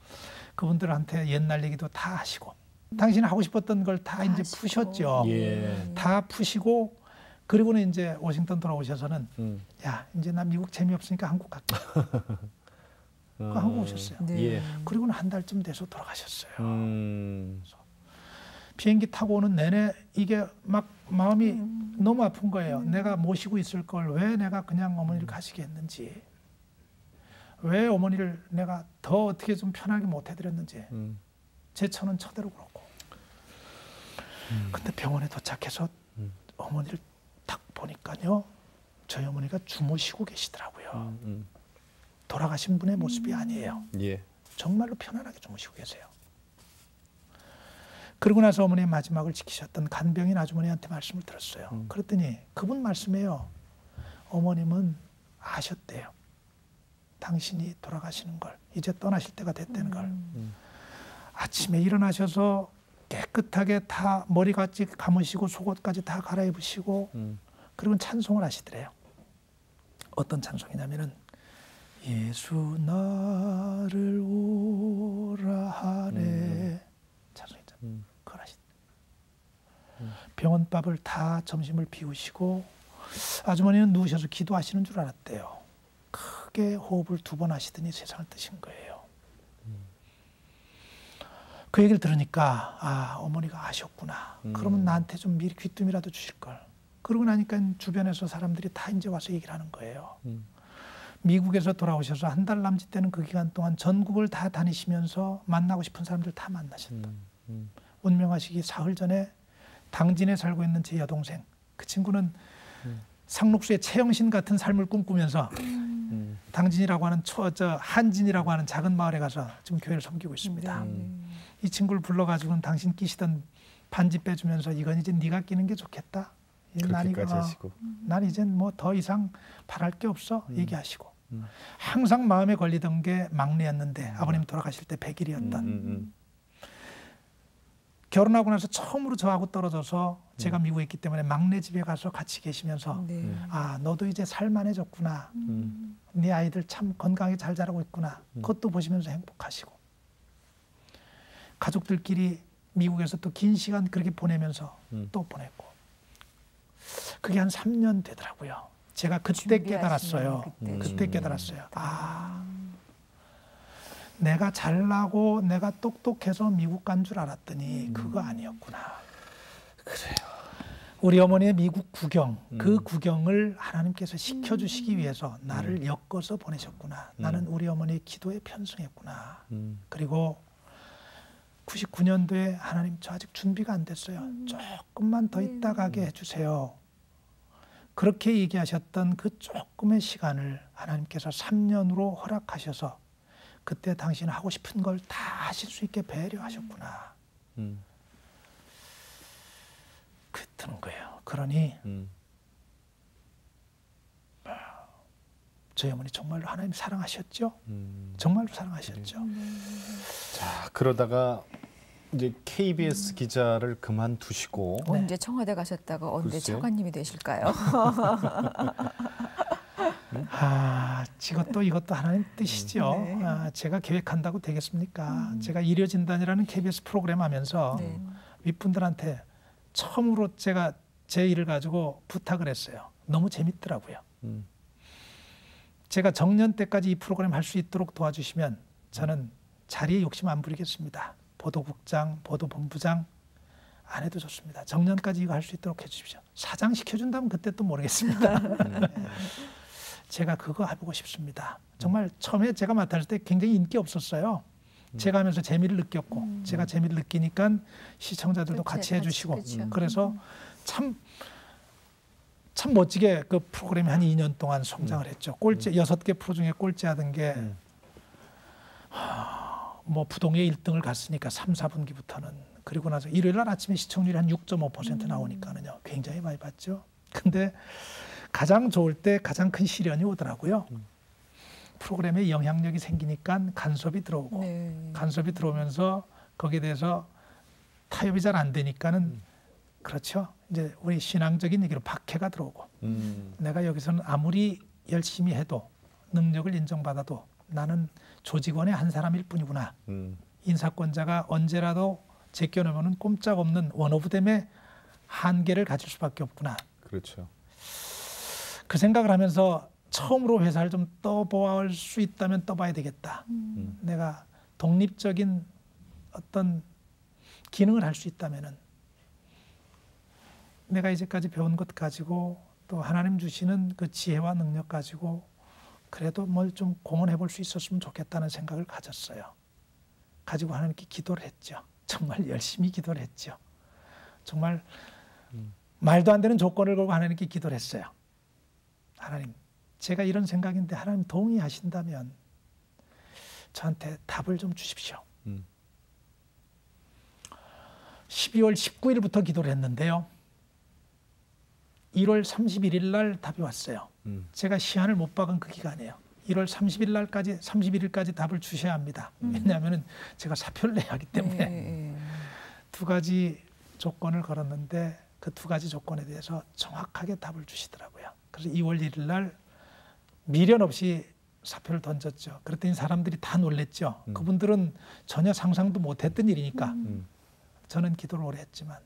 그분들한테 옛날 얘기도 다 하시고 당신이 하고 싶었던 걸 다 이제 푸셨죠. 다 푸시고 그리고는 이제 워싱턴 돌아오셔서는 야 이제 나 미국 재미없으니까 한국 갈게. 한국 오셨어요. 그리고는 한 달쯤 돼서 돌아가셨어요. 비행기 타고 오는 내내 이게 막 마음이 너무 아픈 거예요. 내가 모시고 있을 걸 왜 내가 그냥 어머니를 가시게 했는지, 왜 어머니를 내가 더 어떻게 좀 편하게 못 해드렸는지. 제 처는 처대로 그렇고. 근데 병원에 도착해서 어머니를 딱 보니까요, 저희 어머니가 주무시고 계시더라고요. 돌아가신 분의 모습이 아니에요. 정말로 편안하게 주무시고 계세요. 그러고 나서 어머니의 마지막을 지키셨던 간병인 아주머니한테 말씀을 들었어요. 그랬더니 그분 말씀해요. 어머님은 아셨대요. 당신이 돌아가시는 걸, 이제 떠나실 때가 됐다는 걸. 아침에 일어나셔서 깨끗하게 다 머리까지 감으시고 속옷까지 다 갈아입으시고 그리고 찬송을 하시더래요. 어떤 찬송이냐면은 예수 나를 오라 하네 찬송이죠. 그걸 하시더래요. 병원밥을 다 점심을 비우시고 아주머니는 누우셔서 기도하시는 줄 알았대요. 크게 호흡을 2번 하시더니 세상을 뜨신 거예요. 그 얘기를 들으니까 어머니가 아셨구나. 그러면 나한테 좀 미리 귀뜸이라도 주실 걸. 그러고 나니까 주변에서 사람들이 다 이제 와서 얘기를 하는 거예요. 미국에서 돌아오셔서 한 달 남짓 되는 그 기간 동안 전국을 다 다니시면서 만나고 싶은 사람들 다 만나셨다. 운명하시기 사흘 전에 당진에 살고 있는 제 여동생, 그 친구는 상록수의 최영신 같은 삶을 꿈꾸면서 당진이라고 하는 한진이라고 하는 작은 마을에 가서 지금 교회를 섬기고 있습니다. 이 친구를 불러가지고는 당신 끼시던 반지 빼주면서 이건 이제 네가 끼는 게 좋겠다. 난 이젠 뭐 더 이상 바랄 게 없어 얘기하시고 항상 마음에 걸리던 게 막내였는데 아버님 돌아가실 때 100일이었던 결혼하고 나서 처음으로 저하고 떨어져서 제가 미국에 있기 때문에 막내 집에 가서 같이 계시면서 아, 너도 이제 살만해졌구나. 네 아이들 참 건강하게 잘 자라고 있구나. 그것도 보시면서 행복하시고 가족들끼리 미국에서 또 긴 시간 그렇게 보내면서 또 보냈고 그게 한 3년 되더라고요. 제가 그때 깨달았어요. 그때 깨달았어요. 아, 내가 잘나고 내가 똑똑해서 미국 간 줄 알았더니 그거 아니었구나. 그래요. 우리 어머니의 미국 구경, 그 구경을 하나님께서 시켜주시기 위해서 나를 엮어서 보내셨구나. 나는 우리 어머니의 기도에 편승했구나. 그리고 99년도에 하나님 저 아직 준비가 안 됐어요. 조금만 더 있다 가게 해주세요. 그렇게 얘기하셨던 그 조금의 시간을 하나님께서 3년으로 허락하셔서 그때 당신 하고 싶은 걸 다 하실 수 있게 배려하셨구나. 그 드는 거예요. 그러니 저희 어머니 정말로 하나님 사랑하셨죠? 정말로 사랑하셨죠? 자, 그러다가 이제 KBS 기자를 그만두시고 언제 청와대 가셨다가 언제 글쎄. 차관님이 되실까요? 아, 이것도 하나님 뜻이죠. 네. 아, 제가 계획한다고 되겠습니까? 제가 일요진단이라는 KBS 프로그램 하면서 윗분들한테 처음으로 제가 제 일을 가지고 부탁을 했어요. 너무 재밌더라고요. 제가 정년 때까지 이 프로그램 할 수 있도록 도와주시면 저는 자리에 욕심 안 부리겠습니다. 보도국장, 보도본부장 안 해도 좋습니다. 정년까지 이거 할 수 있도록 해주십시오. 사장 시켜준다면 그때 또 모르겠습니다. 제가 그거 해보고 싶습니다. 정말 처음에 제가 맡았을 때 굉장히 인기 없었어요. 제가 하면서 재미를 느꼈고 제가 재미를 느끼니까 시청자들도 같이 해주시고 그래서 참 멋지게 그 프로그램이 한 2년 동안 성장을 했죠. 꼴찌 6개 프로 중에 꼴찌하던 게 뭐 부동의 1등을 갔으니까 3, 4분기부터는 그리고 나서 일요일 날 아침에 시청률이 한 6.5% 나오니까는요. 굉장히 많이 봤죠. 근데 가장 좋을 때 가장 큰 시련이 오더라고요. 프로그램에 영향력이 생기니까 간섭이 들어오고 간섭이 들어오면서 거기에 대해서 타협이 잘 안 되니까는 그렇죠. 이제 우리 신앙적인 얘기로 박해가 들어오고 내가 여기서는 아무리 열심히 해도 능력을 인정받아도 나는 조직원의 한 사람일 뿐이구나. 인사권자가 언제라도 제껴놓으면 꼼짝없는 원오브댐의 한계를 가질 수밖에 없구나. 그렇죠. 그 생각을 하면서 처음으로 회사를 좀 떠볼 수 있다면 떠봐야 되겠다. 내가 독립적인 어떤 기능을 할 수 있다면은 내가 이제까지 배운 것 가지고 또 하나님 주시는 그 지혜와 능력 가지고 그래도 뭘 좀 공헌해 볼 수 있었으면 좋겠다는 생각을 가졌어요. 가지고 하나님께 기도를 했죠. 정말 열심히 기도를 했죠. 정말 말도 안 되는 조건을 걸고 하나님께 기도를 했어요. 하나님, 제가 이런 생각인데 하나님 동의하신다면 저한테 답을 좀 주십시오. 12월 19일부터 기도를 했는데요. 1월 31일 날 답이 왔어요. 제가 시한을 못 박은 그 기간이에요. 1월 31일까지 답을 주셔야 합니다. 왜냐하면 제가 사표를 내야 하기 때문에 두 가지 조건을 걸었는데 그 두 가지 조건에 대해서 정확하게 답을 주시더라고요. 그래서 2월 1일 날 미련 없이 사표를 던졌죠. 그랬더니 사람들이 다 놀랬죠. 그분들은 전혀 상상도 못했던 일이니까 저는 기도를 오래 했지만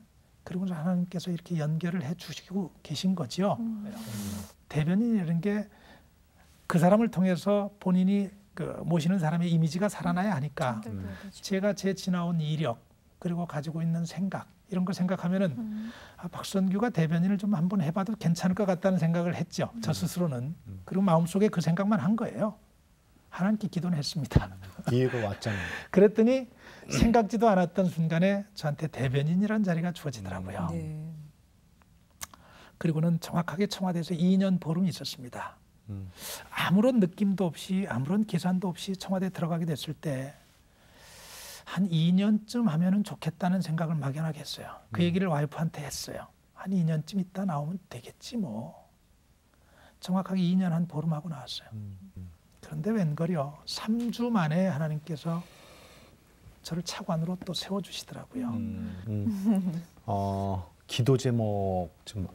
그리고 하나님께서 이렇게 연결을 해 주시고 계신 거죠. 대변인이라는 게 그 사람을 통해서 본인이 그 모시는 사람의 이미지가 살아나야 하니까 제가 제 지나온 이력 그리고 가지고 있는 생각 이런 걸 생각하면은 아, 박선규가 대변인을 좀 한번 해봐도 괜찮을 것 같다는 생각을 했죠. 저 스스로는. 그리고 마음속에 그 생각만 한 거예요. 하나님께 기도는 했습니다. 기회가 왔잖아요. 그랬더니 생각지도 않았던 순간에 저한테 대변인이라는 자리가 주어지더라고요. 그리고는 정확하게 청와대에서 2년 보름이 있었습니다. 아무런 느낌도 없이 아무런 계산도 없이 청와대에 들어가게 됐을 때 한 2년쯤 하면은 좋겠다는 생각을 막연하게 했어요. 그 얘기를 와이프한테 했어요. 한 2년쯤 있다 나오면 되겠지 뭐. 정확하게 2년 한 보름하고 나왔어요. 그런데 웬걸요. 3주 만에 하나님께서 저를 차관으로 또 세워주시더라고요. 기도 제목 좀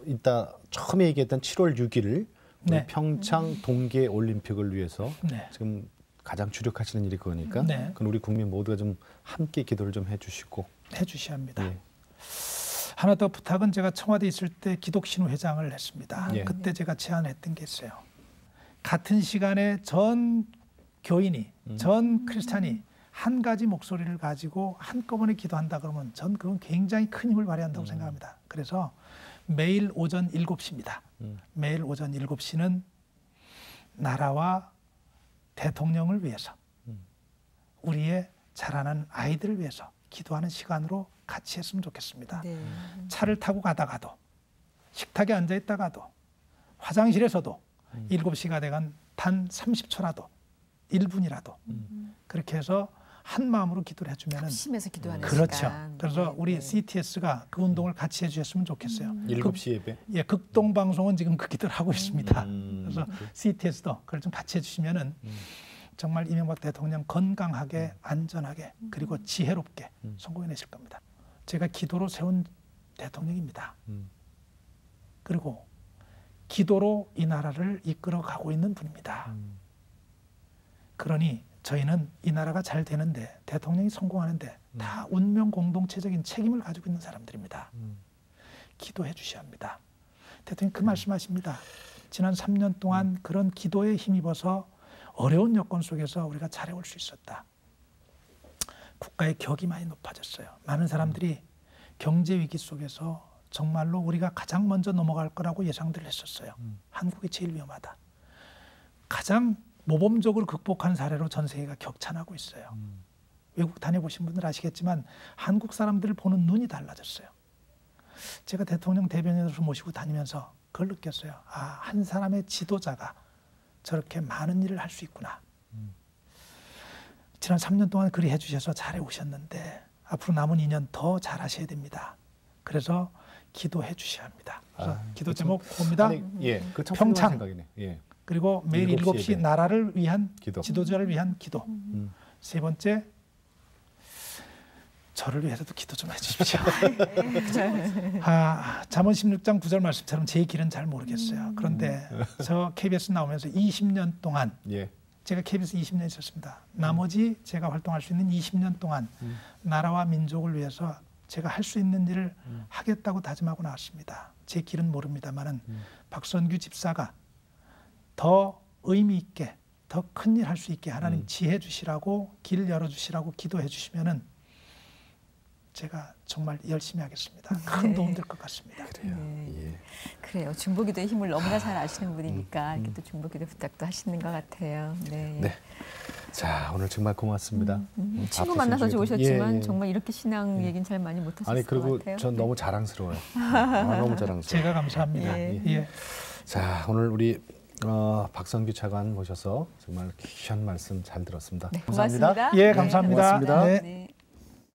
이따 처음에 얘기했던 7월 6일 네. 평창 동계 올림픽을 위해서 네. 지금 가장 주력하시는 일이 그거니까 네. 그건 우리 국민 모두가 좀 함께 기도를 좀 해주시고 해주셔야 합니다. 예. 하나 더 부탁은 제가 청와대에 있을 때 기독신우 회장을 했습니다. 예. 그때 제가 제안했던 게 있어요. 같은 시간에 전 교인이, 전 크리스찬이 한 가지 목소리를 가지고 한꺼번에 기도한다 그러면 전 그건 굉장히 큰 힘을 발휘한다고 생각합니다. 그래서 매일 오전 7시입니다. 매일 오전 7시는 나라와 대통령을 위해서 우리의 자라는 아이들을 위해서 기도하는 시간으로 같이 했으면 좋겠습니다. 네. 차를 타고 가다가도 식탁에 앉아 있다가도 화장실에서도 7시가 돼간 단 30초라도 1분이라도 그렇게 해서 한 마음으로 기도를 해주면 심해서 기도하는 그렇죠. 시간. 그래서 네, 우리 네. CTS가 그 운동을 같이 해주셨으면 좋겠어요. 7시 예배. 예, 극동방송은 지금 그 기도를 하고 있습니다. 음. 그래서 CTS도 그걸 좀 같이 해주시면은 정말 이명박 대통령 건강하게 안전하게 그리고 지혜롭게 성공해내실 겁니다. 제가 기도로 세운 대통령입니다. 그리고 기도로 이 나라를 이끌어가고 있는 분입니다. 그러니 저희는 이 나라가 잘 되는데 대통령이 성공하는데 다 운명 공동체적인 책임을 가지고 있는 사람들입니다. 기도해 주셔야 합니다. 대통령이 그 말씀하십니다. 지난 3년 동안 그런 기도에 힘입어서 어려운 여건 속에서 우리가 잘해올 수 있었다. 국가의 격이 많이 높아졌어요. 많은 사람들이 경제 위기 속에서 정말로 우리가 가장 먼저 넘어갈 거라고 예상들을 했었어요. 한국이 제일 위험하다. 가장 모범적으로 극복한 사례로 전 세계가 격찬하고 있어요. 외국 다녀보신 분들 아시겠지만 한국 사람들을 보는 눈이 달라졌어요. 제가 대통령 대변인으로 모시고 다니면서 그걸 느꼈어요. 아, 한 사람의 지도자가 저렇게 많은 일을 할 수 있구나. 지난 3년 동안 그리 해주셔서 잘해 오셨는데 앞으로 남은 2년 더 잘하셔야 됩니다. 그래서 기도해 주셔야 합니다. 그래서 기도 제목 봅니다. 예, 그 평창. 생각이네. 예. 그리고 매일 7시 예배. 나라를 위한 기도. 지도자를 위한 기도. 세 번째, 저를 위해서도 기도 좀 해주십시오. 잠언 16장 9절 말씀처럼 제 길은 잘 모르겠어요. 그런데 저 KBS 나오면서 20년 동안 예. 제가 KBS 20년 있었습니다. 나머지 제가 활동할 수 있는 20년 동안 나라와 민족을 위해서 제가 할 수 있는 일을 하겠다고 다짐하고 나왔습니다. 제 길은 모릅니다만은 박선규 집사가 더 의미 있게 더 큰 일 할 수 있게 하나님 지혜 주시라고 길 열어주시라고 기도해 주시면은 제가 정말 열심히 하겠습니다. 큰 도움 될 것 같습니다. 그래요. 네. 예. 그래요. 중보기도의 힘을 너무나 잘 아시는 분이니까 이렇게 또 중보기도 부탁도 하시는 것 같아요. 네. 네. 자, 오늘 정말 고맙습니다. 친구 앞서 만나서 주셔도- 좋으셨지만 예, 예. 정말 이렇게 신앙 얘기는 잘 많이 못하셨을 아니 것 그리고 같아요. 전 네. 너무 자랑스러워요. 너무 자랑스러워요. 제가 감사합니다. 예. 예. 자, 오늘 우리 박선규 차관 모셔서 정말 귀한 말씀 잘 들었습니다. 네, 감사합니다. 고맙습니다. 예, 네, 감사합니다. 고맙습니다. 네. 네.